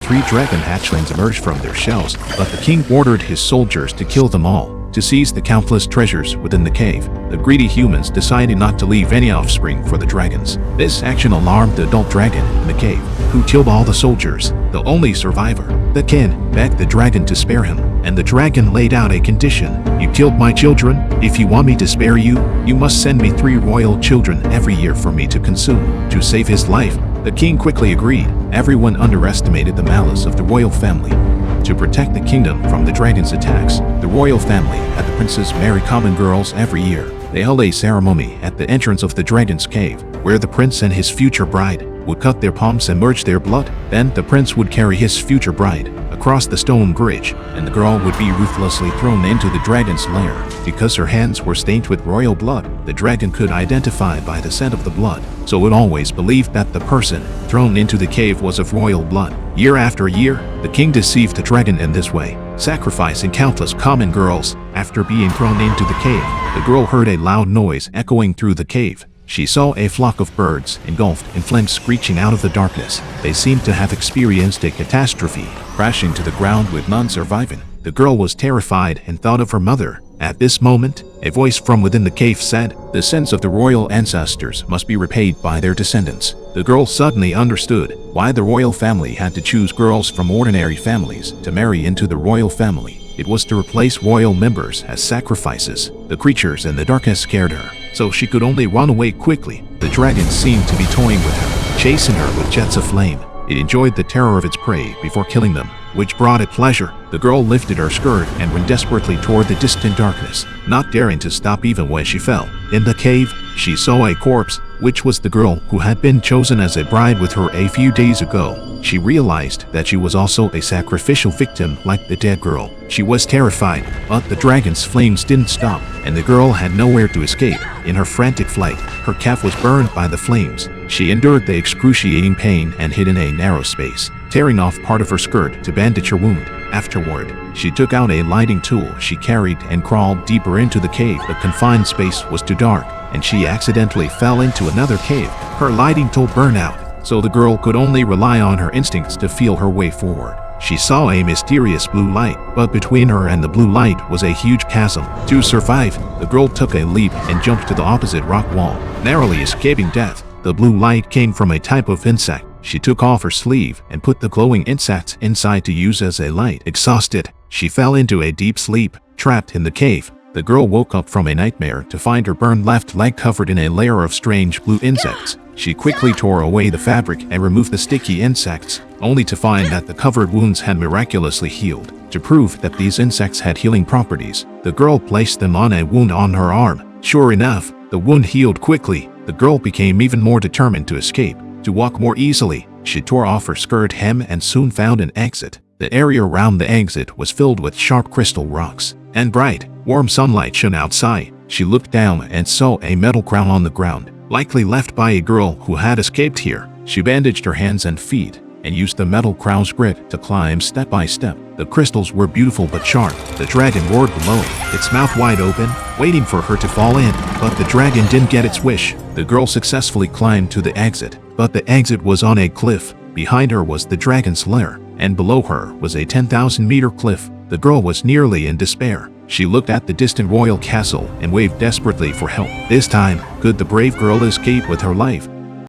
3 dragon hatchlings emerged from their shells, but the king ordered his soldiers to kill them all, to seize the countless treasures within the cave. The greedy humans decided not to leave any offspring for the dragons. This action alarmed the adult dragon in the cave, who killed all the soldiers, the only survivor. The king begged the dragon to spare him, and the dragon laid out a condition. You killed my children. If you want me to spare you, you must send me 3 royal children every year for me to consume. To save his life, the king quickly agreed. Everyone underestimated the malice of the royal family. To protect the kingdom from the dragon's attacks, the royal family had the princes marry common girls every year. They held a ceremony at the entrance of the dragon's cave, where the prince and his future bride would cut their palms and merge their blood. Then the prince would carry his future bride across the stone bridge, and the girl would be ruthlessly thrown into the dragon's lair. Because her hands were stained with royal blood, the dragon could identify by the scent of the blood, so it always believed that the person thrown into the cave was of royal blood. Year after year, the king deceived the dragon in this way, sacrificing countless common girls. After being thrown into the cave, the girl heard a loud noise echoing through the cave. She saw a flock of birds engulfed in flames screeching out of the darkness. They seemed to have experienced a catastrophe, crashing to the ground with none surviving. The girl was terrified and thought of her mother. At this moment, a voice from within the cave said, "The sins of the royal ancestors must be repaid by their descendants." The girl suddenly understood why the royal family had to choose girls from ordinary families to marry into the royal family. It was to replace royal members as sacrifices. The creatures in the darkness scared her, so she could only run away quickly. The dragon seemed to be toying with her, chasing her with jets of flame. It enjoyed the terror of its prey before killing them, which brought it pleasure. The girl lifted her skirt and ran desperately toward the distant darkness, not daring to stop even when she fell. In the cave, she saw a corpse, which was the girl who had been chosen as a bride with her a few days ago. She realized that she was also a sacrificial victim like the dead girl. She was terrified, but the dragon's flames didn't stop, and the girl had nowhere to escape. In her frantic flight, her calf was burned by the flames. She endured the excruciating pain and hid in a narrow space, tearing off part of her skirt to bandage her wound. Afterward, she took out a lighting tool she carried and crawled deeper into the cave. The confined space was too dark, and she accidentally fell into another cave. Her lighting tool burned out, so the girl could only rely on her instincts to feel her way forward. She saw a mysterious blue light, but between her and the blue light was a huge chasm. To survive, the girl took a leap and jumped to the opposite rock wall, narrowly escaping death. The blue light came from a type of insect. She took off her sleeve and put the glowing insects inside to use as a light. Exhausted, she fell into a deep sleep, trapped in the cave. The girl woke up from a nightmare to find her burned left leg covered in a layer of strange blue insects. She quickly tore away the fabric and removed the sticky insects, only to find that the covered wounds had miraculously healed. To prove that these insects had healing properties, the girl placed them on a wound on her arm. Sure enough, the wound healed quickly. The girl became even more determined to escape. To walk more easily, she tore off her skirt hem and soon found an exit. The area around the exit was filled with sharp crystal rocks, and bright, warm sunlight shone outside. She looked down and saw a metal crown on the ground, likely left by a girl who had escaped here. She bandaged her hands and feet and used the metal crown's grip to climb step by step. The crystals were beautiful but sharp. The dragon roared below, its mouth wide open, waiting for her to fall in. But the dragon didn't get its wish. The girl successfully climbed to the exit, but the exit was on a cliff. Behind her was the dragon's lair, and below her was a 10,000-meter cliff. The girl was nearly in despair. She looked at the distant royal castle and waved desperately for help. This time, could the brave girl escape with her life?